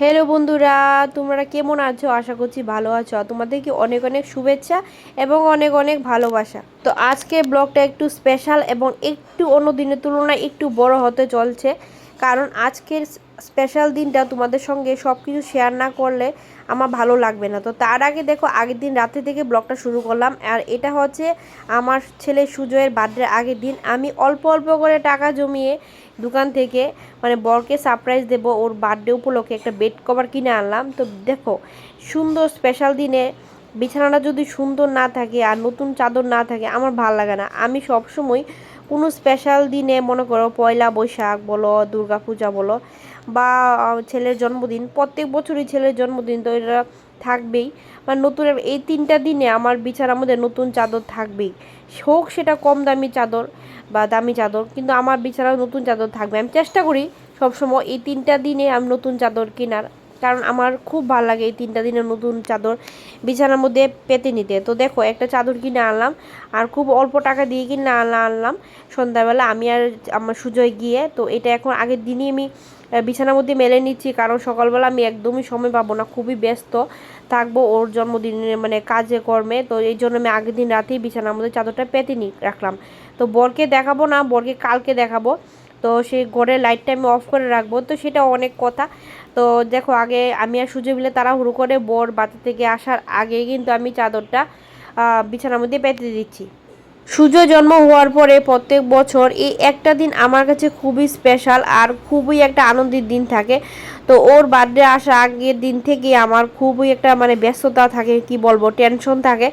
Hello বন্ধুরা, তোমরা কেমন আছো? আশা করছি ভালো আছো। তোমাদেরকে অনেক অনেক শুভেচ্ছা এবং অনেক অনেক ভালোবাসা। তো আজকে ব্লগটা একটু স্পেশাল এবং একটু অন্য দিনের তুলনায় একটু বড় হতে চলছে, কারণ আজকের স্পেশাল দিনটা তোমাদের সঙ্গে সব কিছু শেয়ার না করলে আমার ভালো লাগবে না। তো তার আগে দেখো, আগের দিন রাতে থেকে ব্লগটা শুরু করলাম। আর এটা হচ্ছে আমার ছেলে সুজয়ের বার্থডে আগের দিন। আমি অল্প অল্প করে টাকা জমিয়ে দোকান থেকে মানে বরকে সারপ্রাইজ দেব, ওর বার্থডে উপলক্ষে একটা বেড কভার কিনে আনলাম। তো দেখো, সুন্দর স্পেশাল দিনে বিছানাটা যদি সুন্দর না থাকে আর নতুন চাদর না থাকে আমার ভালো লাগে না। আমি সবসময় কোনো স্পেশাল দিনে, মনে করো পয়লা বৈশাখ বলো, দুর্গা পূজা বলো, বা ছেলের জন্মদিন, প্রত্যেক বছরই ছেলের জন্মদিন তো এটা থাকবেই। মানে নতুন এই তিনটা দিনে আমার বিছানার মধ্যে নতুন চাদর থাকবেই, হোক সেটা কম দামি চাদর বা দামি চাদর, কিন্তু আমার বিছানায় নতুন চাদর থাকবে। আমি চেষ্টা করি সবসময় এই তিনটা দিনে আমি নতুন চাদর কেনার, কারণ আমার খুব ভালো লাগে এই তিনটা দিনে নতুন চাদর বিছানার মধ্যে পেতে নিতে। তো দেখো, একটা চাদর কিনে আনলাম, আর খুব অল্প টাকা দিয়ে কিনে আনলাম সন্ধ্যাবেলা আমি আর আমার সুজয় গিয়ে। তো এটা এখন আগের দিনই আমি বিছানার মধ্যে মেলে নিচ্ছি, কারণ সকালবেলা আমি একদমই সময় পাবো না, খুবই ব্যস্ত থাকবো ওর জন্মদিনে মানে কাজে কর্মে। তো এই জন্য আমি আগের দিন রাতেই বিছানার মধ্যে চাদরটা পেতে রাখলাম। তো বরকে দেখাবো না, বরকে কালকে দেখাবো। তো সেই ঘরের লাইটটা আমি অফ করে রাখবো, তো সেটা অনেক কথা। তো দেখো, আগে আমি আর সুজয় মিলে তাড়াহুড়ো করে বর বাড়ি থেকে আসার আগে কিন্তু আমি চাদরটা বিছানার মধ্যে পেতে দিচ্ছি। সূর্য জন্ম হওয়ার পরে প্রত্যেক বছর এই একটা দিন আমার কাছে খুবই স্পেশাল আর খুবই একটা আনন্দের দিন থাকে। তো ওর বার্থডে আসার আগের দিন থেকে আমার খুবই একটা মানে ব্যস্ততা থাকে, কি বলবো, টেনশন থাকে।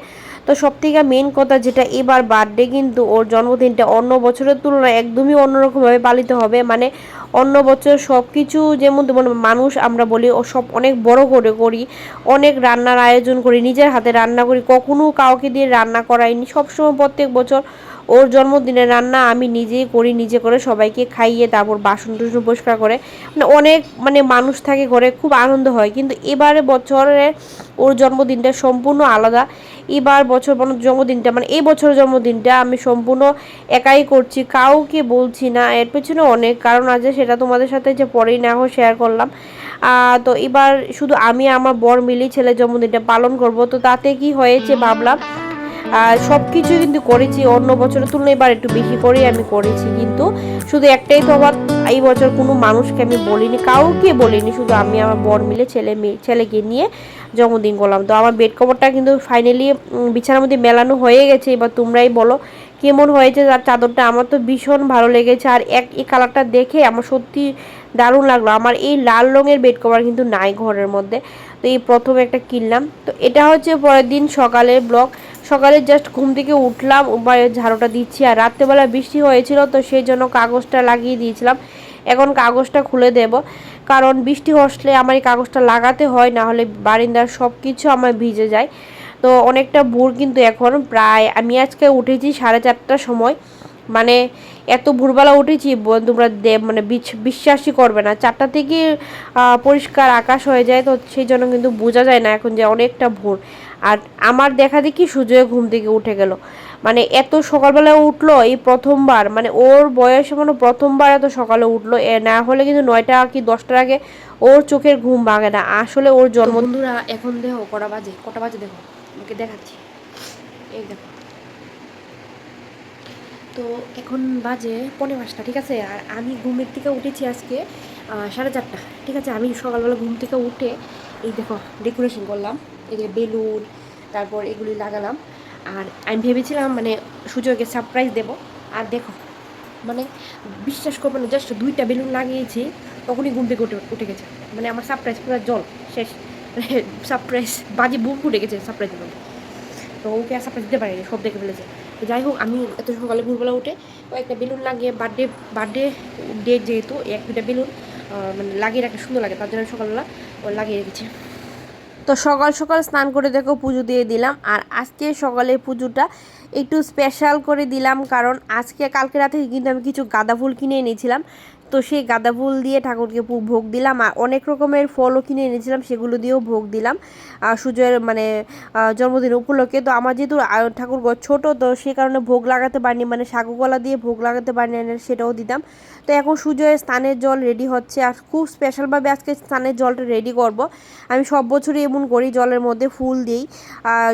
তো সবথেকে মেন কথা যেটা, এবার বার্থডে কিন্তু ওর জন্মদিনটা অন্য বছরের তুলনায় একদমই অন্যরকমভাবে পালিত হবে। মানে অন্য বছর সব কিছু যেমন তেমন মানুষ আমরা বলি, ও সব অনেক বড় করে করি, অনেক রান্নার আয়োজন করি, নিজের হাতে রান্না করি, কখনো কাউকে দিয়ে রান্না করাইনি। সবসময় প্রত্যেক বছর ওর জন্মদিনের রান্না আমি নিজেই করি, নিজে করে সবাইকে খাইয়ে তারপর বাসন টুসন পরিষ্কার করে, মানে অনেক মানে মানুষ থাকে ঘরে, খুব আনন্দ হয়। কিন্তু এবারে বছরে ওর জন্মদিনটা সম্পূর্ণ আলাদা। এবার জন্মদিনটা মানে এই বছরের জন্মদিনটা আমি সম্পূর্ণ একাই করছি, কাউকে বলছি না। এর পেছনে অনেক কারণ আছে, সেটা তোমাদের সাথে যে পরেই না হয় শেয়ার করলাম। তো এবার শুধু আমি আমার বর মিলেই ছেলের জন্মদিনটা পালন করব। তো তাতে কি হয়েছে ভাবলাম, সব কিছুই কিন্তু করেছি অন্য বছরের তুলনায়, এবার একটু বেশি করেই আমি করেছি। কিন্তু শুধু একটাই তফাৎ, এই বছর কোনো মানুষকে আমি বলিনি, কাউকে বলিনি, শুধু আমি আমার বর মিলে ছেলেকে নিয়ে জন্মদিন করলাম। তো আমার বেড কভারটা কিন্তু ফাইনালি বিছানার মধ্যে মেলানো হয়ে গেছে। এবার তোমরাই বলো কেমন হয়েছে আর চাদরটা। আমার তো ভীষণ ভালো লেগেছে, আর এই কালারটা দেখে আমার সত্যি দারুণ লাগলো। আমার এই লাল রঙের বেড কভার কিন্তু নাই ঘরের মধ্যে, তো এই প্রথম একটা কিনলাম। তো এটা হচ্ছে পরের দিন সকালের ব্লগ। সকালে জাস্ট ঘুম থেকে উঠলাম, ঝাড়ুটা দিচ্ছি, আর রাত্রেবেলা বৃষ্টি হয়েছিল তো সেই জন্য কাগজটা লাগিয়ে দিয়েছিলাম। এখন কাগজটা খুলে দেব, কারণ বৃষ্টি আসলে আমার এই কাগজটা লাগাতে হয়, না হলে বারিন্দার সব কিছু আমার ভিজে যায়। তো অনেকটা ভোর কিন্তু এখন, প্রায় আমি আজকে উঠেছি 4:30টার সময়। মানে এত ভোরবেলা উঠেছি তোমরা মানে বিশ্বাসই করবে না, 4টা থেকে পরিষ্কার আকাশ হয়ে যায়। তো সেই জন্য কিন্তু বোঝা যায় না এখন যে অনেকটা ভোর। আর আমার দেখা দেখি সুজয় ঘুম থেকে উঠে গেল, মানে এত সকালবেলা উঠলো এই প্রথমবার, মানে ওর বয়সে মানে প্রথমবার এত সকালে উঠলো। না হলে কিন্তু 9টা কি 10টার আগে ওর চোখের ঘুম ভাঙে না। আসলে ওর জন্ম। বন্ধুরা এখন দেখো কটা বাজে দেখো, আমাকে দেখাচ্ছি, এই দেখো। তো এখন বাজে 5:45, ঠিক আছে। আর আমি ঘুমের থেকে উঠেছি আজকে 4:30, ঠিক আছে। আমি সকালবেলা ঘুম থেকে উঠে এই দেখো ডেকোরেশন করলাম, এই যে বেলুন, তারপর এগুলি লাগালাম। আর আমি ভেবেছিলাম মানে সুজয়কে সারপ্রাইজ দেব। আর দেখো, মানে বিশ্বাস করবো না, জাস্ট 2টা বেলুন লাগিয়েছি, তখনই ঘুম থেকে উঠে গেছে। মানে আমার সারপ্রাইজ পুরো জল শেষ, সারপ্রাইজ বাজি বুম ফুটে গেছে সারপ্রাইজের মধ্যে। তো ওকে আর সারপ্রাইজ দিতে পারিনি, সব দেখে ফেলেছে। তো যাই হোক, আমি এত সকালে ভোরবেলা উঠে কয়েকটা বেলুন লাগিয়ে, বার্থডে ডেট যেহেতু, 1-2টা বেলুন মানে লাগিয়ে রাখতে সুন্দর লাগে, তার জন্য সকালবেলা লাগিয়ে রেখেছি। তো সকাল সকাল স্নান করে দেখো পুজো দিয়ে দিলাম। আর আজকে সকালে পুজোটা একটু স্পেশাল করে দিলাম, কারণ আজকে কালকে রাতে কিন্তু আমি কিছু গাঁদা ফুল কিনে এনেছিলাম। তো সেই গাঁদা ফুল দিয়ে ঠাকুরকে ভোগ দিলাম, আর অনেক রকমের ফলও কিনে এনেছিলাম, সেগুলো দিয়েও ভোগ দিলাম সূর্যের মানে জন্মদিন উপলক্ষে। তো আমার যেহেতু ঠাকুর ছোটো, তো সে কারণে ভোগ লাগাতে পারিনি, মানে সাগুকলা দিয়ে ভোগ লাগাতে পারিনি, সেটাও দিতাম। তো এখন সূর্যের স্নানের জল রেডি হচ্ছে, আর খুব স্পেশালভাবে আজকে স্নানের জলটা রেডি করব। আমি সব বছরই এমন করি, জলের মধ্যে ফুল দিই,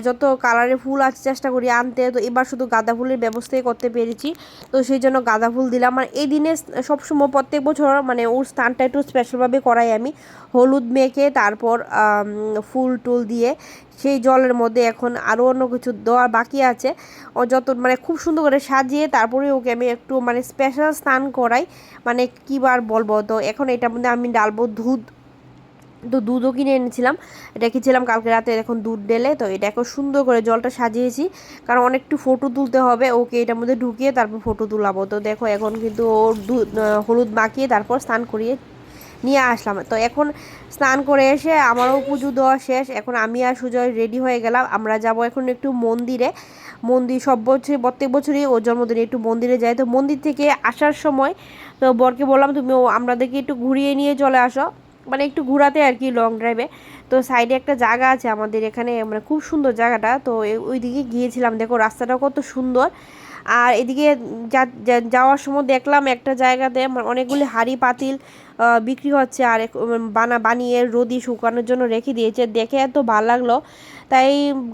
যত কালারের ফুল আছে চেষ্টা করি আনতে। তো এবার শুধু গাঁদা ফুলের ব্যবস্থাই করতে পেরেছি, তো সেই জন্য গাঁদা ফুল দিলাম। আর এই দিনে সবসময় প্রত্যেক বছর মানে ওর স্নানটা একটু স্পেশালভাবে করাই আমি, হলুদ মেখে তারপর ফুল টুল দিয়ে সেই জলের মধ্যে। এখন আরও অন্য কিছু দেওয়া বাকি আছে, ও যত মানে খুব সুন্দর করে সাজিয়ে তারপরে ওকে আমি একটু মানে স্পেশাল স্নান করাই, মানে কী বার বলবো। তো এখন এটার মধ্যে আমি ডালবো দুধ। তো দুধও কিনে এনেছিলাম, রেখেছিলাম কালকে রাতে, এখন দুধ ঢেলে তো এটা এখন সুন্দর করে জলটা সাজিয়েছি, কারণ অনেকটু ফটো তুলতে হবে ওকে, এটার মধ্যে ঢুকিয়ে তারপর ফটো তুলাবো। তো দেখো এখন কিন্তু ওর দুধ হলুদ মাখিয়ে তারপর স্নান করিয়ে নিয়ে আসলাম। তো এখন স্নান করে এসে আমারও পুজো দেওয়া শেষ, এখন আমি আর সুজয় রেডি হয়ে গেলাম। আমরা যাব এখন একটু মন্দিরে। মন্দির সব বছর প্রত্যেক বছরই ওর জন্মদিনে একটু মন্দিরে যাই। তো মন্দির থেকে আসার সময় তো বরকে বললাম তুমি আমাদেরকে একটু ঘুরিয়ে নিয়ে চলে আসো, মানে একটু ঘোরাতে আর কি, লং ড্রাইভে। তো সাইডে একটা জায়গা আছে আমাদের এখানে, মানে খুব সুন্দর জায়গাটা, তো ওই দিকে গিয়েছিলাম। দেখো রাস্তাটা কত সুন্দর। আর এদিকে যাওয়ার সময় দেখলাম একটা জায়গাতে অনেকগুলি হাঁড়ি পাতিল বিক্রি হচ্ছে, আর বানিয়ে রোদি শুকানোর জন্য রেখে দিয়েছে, দেখে এত ভালো লাগলো, তাই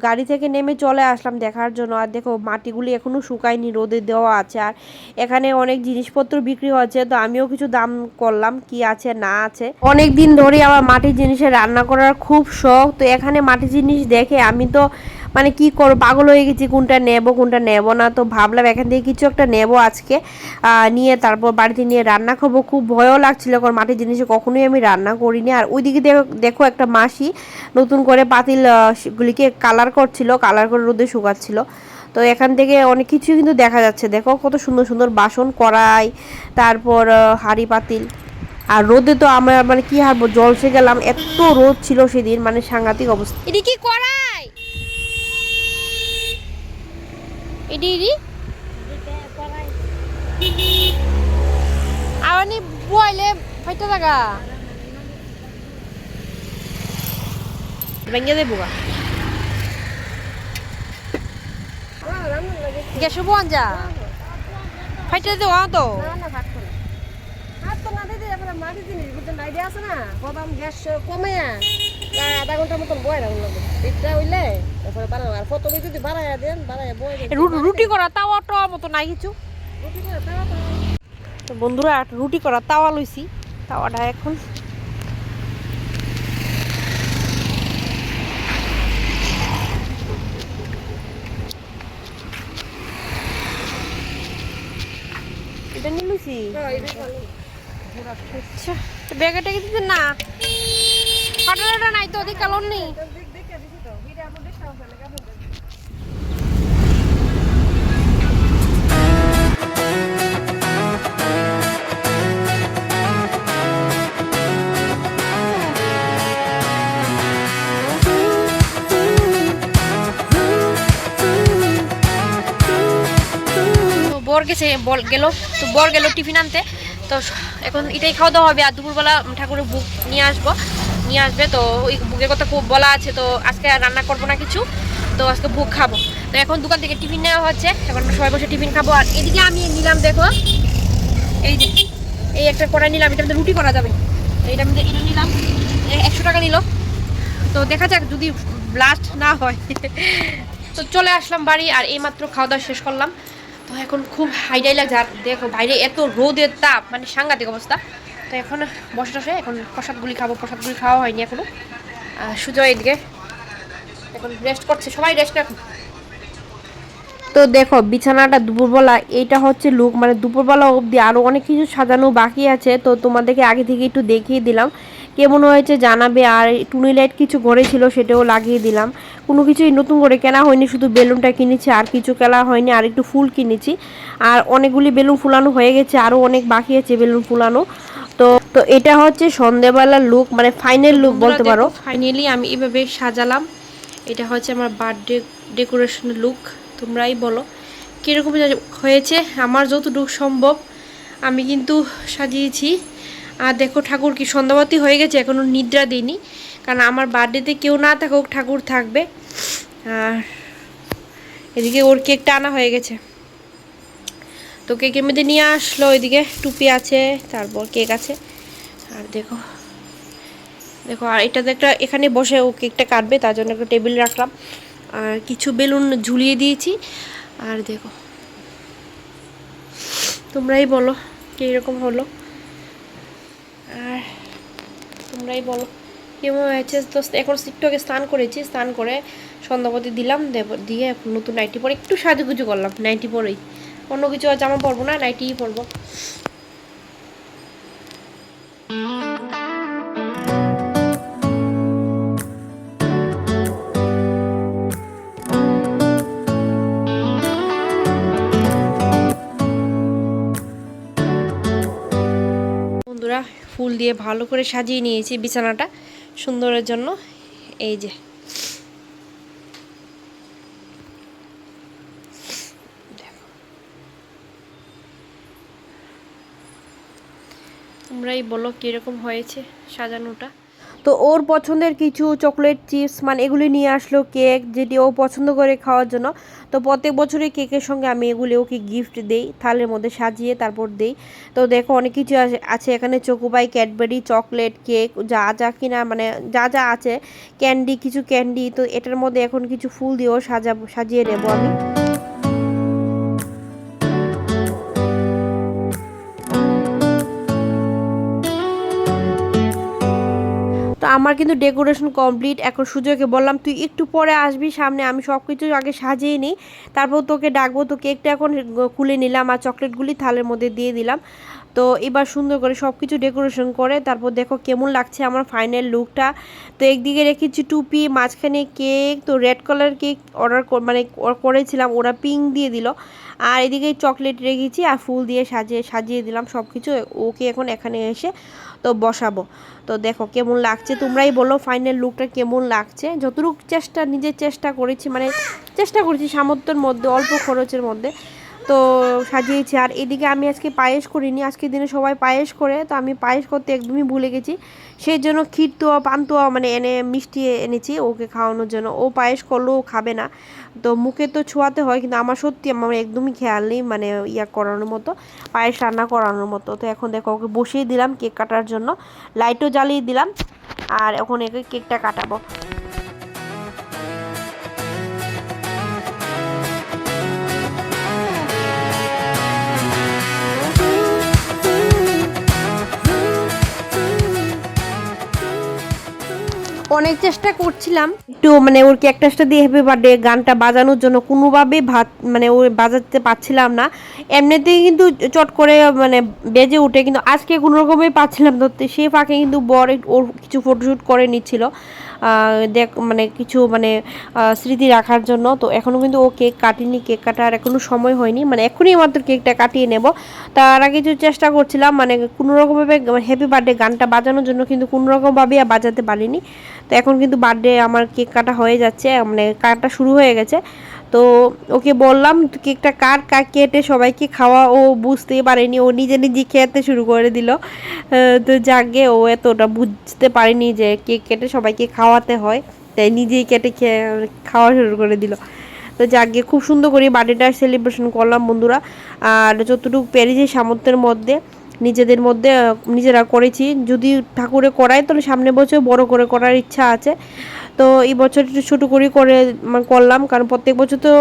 গাড়ি থেকে নেমে চলে আসলাম দেখার জন্য। আর দেখো মাটিগুলি এখনও শুকায়নি, রোদে দেওয়া আছে, আর এখানে অনেক জিনিসপত্র বিক্রি হচ্ছে। তো আমিও কিছু দাম করলাম কি আছে না আছে। অনেক দিন ধরে আমার মাটির জিনিসে রান্না করার খুব শখ, তো এখানে মাটির জিনিস দেখে আমি তো মানে কি করবো, পাগল হয়ে গেছি, কোনটা নেব কোনটা নেব না। তো ভাবলাম এখান থেকে কিছু একটা নেব আজকে, নিয়ে তারপর বাড়িতে নিয়ে রান্না করবো। খুব ভয়ও লাগছিল, কারণ মাটির জিনিসে কখনোই আমি রান্না করিনি। আর ওইদিকে দেখো একটা মাসি নতুন করে পাতিল গুলিকে কালার করছিল, কালার করে রোদে শুকাচ্ছিল। তো এখান থেকে অনেক কিছু কিন্তু দেখা যাচ্ছে, দেখো কত সুন্দর সুন্দর বাসন, কড়াই, তারপর হাঁড়ি পাতিল। আর রোদে তো আমরা মানে কি হারবো, জলসে গেলাম, এত রোদ ছিল সেদিন, মানে সাংঘাতিক অবস্থা। এটি কি কড়াই, এটি আওয়ানি বইলে ফাইটা জায়গা ভেঙে দেবো গা গ্যাসে বোন যা ফাইটা দেওয়া তো মাটির জিনিস বুঝছেন, আইডিয়া আছে না, প্রথম গ্যাস কমে আধা ঘন্টার মতন বয়ে রাখুন লাগবে, এটা হইলে তারপরে বানাবো। আর প্রথমে যদি বাড়াইয়া দেন, বাড়াইয়া বয়ে রুটি করা তাওয়া টাওয়ার মতো নাই কিছু। রুটি করে তাওয়া তো তো বন্ধুরা রুটি করা তাওয়া লইছি, তাওয়াটা এখন এটা নিয়ে লইছি। আচ্ছা ব্যাগে টেকে দিতে না, ফাটাটা নাই তো, ওদিক কালন নেই। বর গেছে, তো বর গেল টিফিন আনতে। তো এখন এটাই খাওয়া দাওয়া হবে, আর দুপুরবেলা ঠাকুরের বুক নিয়ে আসবে। তো ওই বুকের কথা খুব বলা আছে, তো আজকে আর রান্না করবো না কিছু, তো আজকে বুক খাবো। তো এখন দোকান থেকে টিফিন নেওয়া হচ্ছে, এখন সবাই বসে টিফিন খাবো। আর এদিকে আমি নিলাম, দেখো এই যে এই একটা কড়াই নিলাম, এটার মধ্যে রুটি করা যাবে। এইটার মধ্যে এটা নিলাম, 100 টাকা নিল। তো দেখা যাক যদি ব্লাস্ট না হয়। তো চলে আসলাম বাড়ি, আর এইমাত্র খাওয়া দাওয়া শেষ করলাম। তো এখন খুব হাইডাই লাগছে, আর দেখো বাইরে এত রোদের তাপ, মানে সাংঘাতিক অবস্থা। তো এখন বসে এখন প্রসাদগুলি খাবো, প্রসাদগুলি খাওয়া হয়নি এখনো। সুজয় এদিকে এখন রেস্ট করছে, সবাই রেস্ট এখন। তো দেখো বিছানাটা দুপুরবেলা, এইটা হচ্ছে লুক, মানে দুপুরবেলা অবধি আরও অনেক কিছু সাজানো বাকি আছে। তো তোমাদেরকে আগে থেকে একটু দেখিয়ে দিলাম, কেমন হয়েছে জানাবে। আর টুনি লাইট কিছু ঘরে ছিল, সেটাও লাগিয়ে দিলাম। কোনো কিছুই নতুন করে কেনা হয়নি, শুধু বেলুনটা কিনেছি, আর কিছু কেনা হয়নি। আর একটু ফুল কিনেছি, আর অনেকগুলি বেলুন ফুলানো হয়ে গেছে, আরও অনেক বাকি আছে বেলুন ফুলানো। তো তো এটা হচ্ছে সন্ধ্যেবেলার লুক, মানে ফাইনাল লুক বলতে পারো। ফাইনালি আমি এভাবে সাজালাম, এটা হচ্ছে আমার বার্থডে ডেকোরেশন লুক, তোমরাই বলো। কীরকম হয়েছে আমার যতটুকু সম্ভব আমি কিন্তু সাজিয়েছি। আর দেখো ঠাকুর কি সন্ধ্যাবাতি হয়ে গেছে, এখনও নিদ্রা দিইনি, কারণ আমার বার্থডেতে কেউ না থাকুক ঠাকুর থাকবে। আর এদিকে ওর কেকটা আনা হয়ে গেছে, তো কেকের মধ্যে নিয়ে আসলো, ওইদিকে টুপি আছে, তারপর কেক আছে। আর দেখো দেখো আর এটাতে একটা এখানে বসে ও কেকটা কাটবে, তার জন্য একটা টেবিল রাখলাম আর কিছু বেলুন ঝুলিয়ে দিয়েছি। আর দেখো তোমরাই বলো কীরকম হলো, আর তোমরাই বলো কেমন হয়েছে। তো এখন একটু আগে স্নান করেছি, স্নান করে সন্ধ্যাবতী দিলাম, দিয়ে নতুন নাইটি পরে একটু সাজুগুজু করলাম, নাইটি পরেই, অন্য কিছু আর জামা পরবো না, নাইটিই পরবো। বন্ধুরা ফুল দিয়ে ভালো করে সাজিয়ে নিয়েছি বিছানাটা সুন্দরের জন্য। এই যে তোমরাই বলো কীরকম হয়েছে সাজানোটা। তো ওর পছন্দের কিছু চকলেট চিপস মানে এগুলি নিয়ে আসলো, কেক যেটি ও পছন্দ করে খাওয়ার জন্য। তো প্রত্যেক বছরই কেকের সঙ্গে আমি এগুলি ওকে গিফট দেই, থালের মধ্যে সাজিয়ে তারপর দেই। তো দেখো অনেক কিছু আছে এখানে, চকোপাই, ক্যাডবেরি, চকলেট, কেক, যা যা কিনা মানে যা যা আছে, ক্যান্ডি, কিছু ক্যান্ডি। তো এটার মধ্যে এখন কিছু ফুল দিয়েও সাজিয়ে নেবো আমি। তো আমার কিন্তু ডেকোরেশন কমপ্লিট। এখন সুজয়কে বললাম তুই একটু পরে আসবি সামনে, আমি সব কিছু আগে সাজিয়ে নিই, তারপর তোকে ডাকবো। তো কেকটা এখন খুলে নিলাম আর চকলেটগুলি থালের মধ্যে দিয়ে দিলাম। তো এবার সুন্দর করে সব কিছু ডেকোরেশন করে তারপর দেখো কেমন লাগছে আমার ফাইনাল লুকটা। তো একদিকে রেখেছি টুপি, মাঝখানে কেক, তো রেড কালার কেক অর্ডার মানে করেছিলাম, ওরা পিঙ্ক দিয়ে দিল। আর এদিকে চকলেট রেখেছি আর ফুল দিয়ে সাজিয়ে দিলাম সব কিছু। ওকে এখন এখানে এসে তো বসাবো। তো দেখো কেমন লাগছে, তোমরাই বলো ফাইনাল লুকটা কেমন লাগছে। যতটুকু নিজের চেষ্টা করেছি, মানে চেষ্টা করেছি সামর্থ্যের মধ্যে, অল্প খরচের মধ্যে তো সাজিয়েছি। আর এদিকে আমি আজকে পায়েস করিনি, আজকের দিনে সবাই পায়েস করে, তো আমি পায়েস করতে একদমই ভুলে গেছি। সেই জন্য ক্ষীরতোয়া, পান্তুয়া মানে মিষ্টি এনেছি ওকে খাওয়ানোর জন্য। ও পায়েস করলেও খাবে না, তো মুখে তো ছোঁয়াতে হয়, কিন্তু আমার সত্যি আমার একদমই খেয়াল নেই মানে করানোর মতো, পায়েস রান্না করানোর মতো। তো এখন দেখো ওকে বসিয়ে দিলাম কেক কাটার জন্য, লাইটও জ্বালিয়ে দিলাম, আর এখন একে কেকটা কাটাবো। অনেক চেষ্টা করছিলাম একটু মানে ওর কেকটা দিয়ে হ্যাপি বার্থডে গানটা বাজানোর জন্য, কোনোভাবেই মানে ও বাজাতে পারছিলাম না। এমনিতেই কিন্তু চট করে মানে বেজে উঠে, কিন্তু আজকে কোনো রকমই পাচ্ছিলাম ধরতে। সে ফাঁকে কিন্তু বর ওর কিছু ফটোশ্যুট করে নিচ্ছিল মানে কিছু মানে স্মৃতি রাখার জন্য। তো এখনও কিন্তু ও কেক কাটিনি, কেক কাটার এখনও সময় হয়নি, মানে এখনই মাত্র কেকটা কাটিয়ে নেব। তার আগে কিছু চেষ্টা করছিলাম মানে কোনো রকমভাবে হ্যাপি বার্থডে গানটা বাজানোর জন্য, কিন্তু কোনো রকমভাবেই বাজাতে পারিনি। তো এখন কিন্তু বার্থডে আমার কেক কাটা হয়ে যাচ্ছে, মানে কাটা শুরু হয়ে গেছে। তো ওকে বললাম কেকটা কেটে সবাইকে খাওয়া, ও বুঝতেই পারেনি, ও নিজে নিজে খেতে শুরু করে দিল। তো যাকে ও এতটা বুঝতে পারেনি যে কেক কেটে সবাইকে খাওয়াতে হয়, তাই নিজেই কেটে খাওয়া শুরু করে দিল। তো যাকে খুব সুন্দর করে বার্থডেটা সেলিব্রেশন করলাম বন্ধুরা। আর যতটুকু পেরেছি সামর্থ্যের মধ্যে নিজেরা করেছি। যদি ঠাকুরে করাই তাহলে সামনে বছর বড় করে করার ইচ্ছা আছে। তো এই বছর একটু ছোটো করে করলাম, কারণ প্রত্যেক বছর তো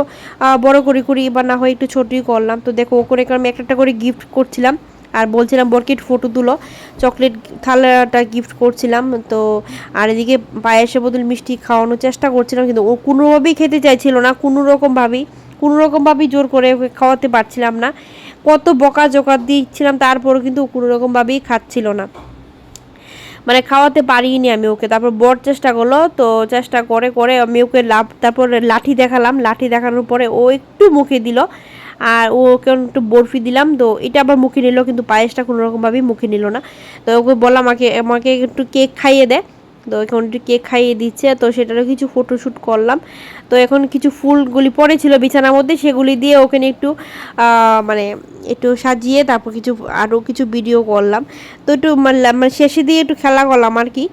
বড় করি বা না হয় একটু ছোটোই করলাম। তো দেখো ও করে আমি একটা করে গিফট করছিলাম আর বলছিলাম বরকিট ফটো তুলো, চকলেট থালাটা গিফট করছিলাম। তো আর এদিকে পায়েসের বদল মিষ্টি খাওয়ানোর চেষ্টা করছিলাম, কিন্তু ও কোনোভাবেই খেতে চাইছিল না, কোনো রকমভাবেই জোর করে খাওয়াতে পারছিলাম না। কত বকা দিচ্ছিলাম, তারপরও কিন্তু কোনো রকমভাবেই খাচ্ছিল না, মানে খাওয়াতে পারিনি আমি ওকে। তারপর বড় চেষ্টা করলো, তো চেষ্টা করে আমি ওকে তারপর লাঠি দেখানোর পরে ও একটু মুখে দিল, আর ওকে একটু বরফি দিলাম। তো এটা আবার মুখে নিল, কিন্তু পায়েসটা কোনো রকমভাবেই মুখে নিল না। তো ওকে বললাম আমাকে একটু কেক খাইয়ে দে। তো এখন একটু কেক খাইয়ে দিচ্ছে, তো সেটারও কিছু ফটোশ্যুট করলাম। তো এখন কিছু ফুলগুলি পড়েছিল বিছানার মধ্যে, সেগুলি দিয়ে ওখানে একটু মানে একটু সাজিয়ে তারপর কিছু আরও কিছু ভিডিও করলাম। তো একটু মানে শেষে দিয়ে একটু খেলা করলাম আর কি।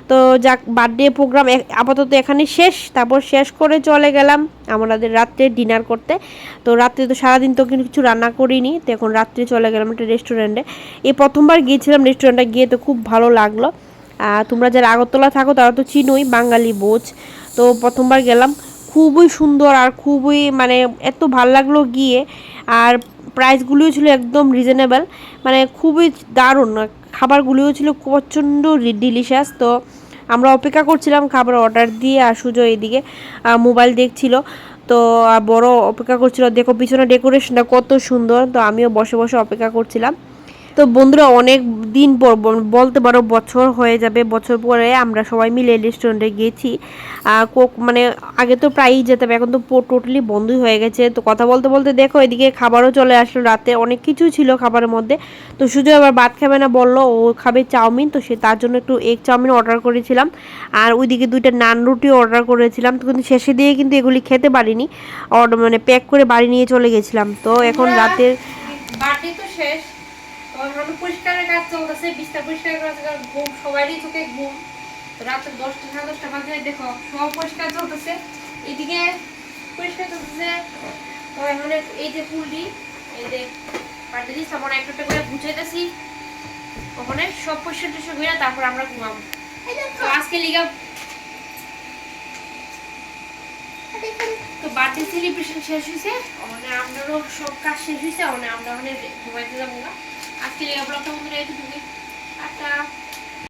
তো যাক, বার্থডে প্রোগ্রাম আপাতত এখানে শেষ। তারপর শেষ করে চলে গেলাম আমাদের রাত্রে ডিনার করতে। তো রাত্রে তো সারাদিন তো কিছু রান্না করিনি, তো এখন রাত্রে চলে গেলাম একটা রেস্টুরেন্টে। এই প্রথমবার গিয়েছিলাম রেস্টুরেন্টে, গিয়ে তো খুব ভালো লাগলো। তোমরা যারা আগরতলা থাকো তারা তো চিনোই, বাঙালি বোঝ। তো প্রথমবার গেলাম, খুবই সুন্দর আর খুবই মানে এত ভাল লাগলো গিয়ে। আর প্রাইসগুলিও ছিল একদম রিজনেবল, মানে খুবই দারুণ। খাবারগুলিও ছিল প্রচণ্ড ডিলিশিয়াস। তো আমরা অপেক্ষা করছিলাম খাবার অর্ডার দিয়ে, আর সুজয় এদিকে মোবাইল দেখছিল। তো বড় অপেক্ষা করছিল, দেখো পিছনে ডেকোরেশনটা কত সুন্দর। তো আমিও বসে বসে অপেক্ষা করছিলাম। তো বন্ধুরা, অনেক দিন পর বলতে পারো বছর হয়ে যাবে, বছর পরে আমরা সবাই মিলে রেস্টুরেন্টে গেছি। মানে আগে তো প্রায়ই যেতাম, এখন তো টোটালি বন্ধই হয়ে গেছে। তো কথা বলতে বলতে দেখো এদিকে খাবারও চলে আসলো, রাতে অনেক কিছু ছিল খাবারের মধ্যে। তো সুজয় আবার ভাত খাবে না বললো, ও খাবে চাউমিন। তো সে তার জন্য একটু এগ চাউমিন অর্ডার করেছিলাম, আর ওইদিকে 2টা নান রুটিও অর্ডার করেছিলাম। তো কিন্তু শেষে দিয়ে কিন্তু এগুলি খেতে পারিনি, মানে প্যাক করে বাড়ি নিয়ে চলে গেছিলাম। তো এখন রাতের বার্থডে তো শেষ, এখন পরিষ্কারের কাজ চলতেছে, বিছনা পরিষ্কার করা, ঘুম সবারই চোখে ঘুম। রাত 10টা 10:30 বাজে, দেখো সব পরিষ্কার চলতেছে, এদিকে পরিষ্কার চলতেছে। তো এখন এই যে ফুলটি, এই যে পাল্টে দিচ্ছি, আমরা একটা একটা করে গুছাইতেছি, ওখানে সব পরিষ্কার টরিষ্কার করে তারপর আমরা ঘুমাবো। তো আজকে লিগা তো বার্থডে সেলিব্রেশন শেষ হয়েছে, মানে আমাদেরও সব কাজ শেষ হয়েছে, মানে আমরা ঘুমাইতে যাবো না। আজকে লিগা ব্লগটা বন্ধুরা এইটুকুই। টাটা।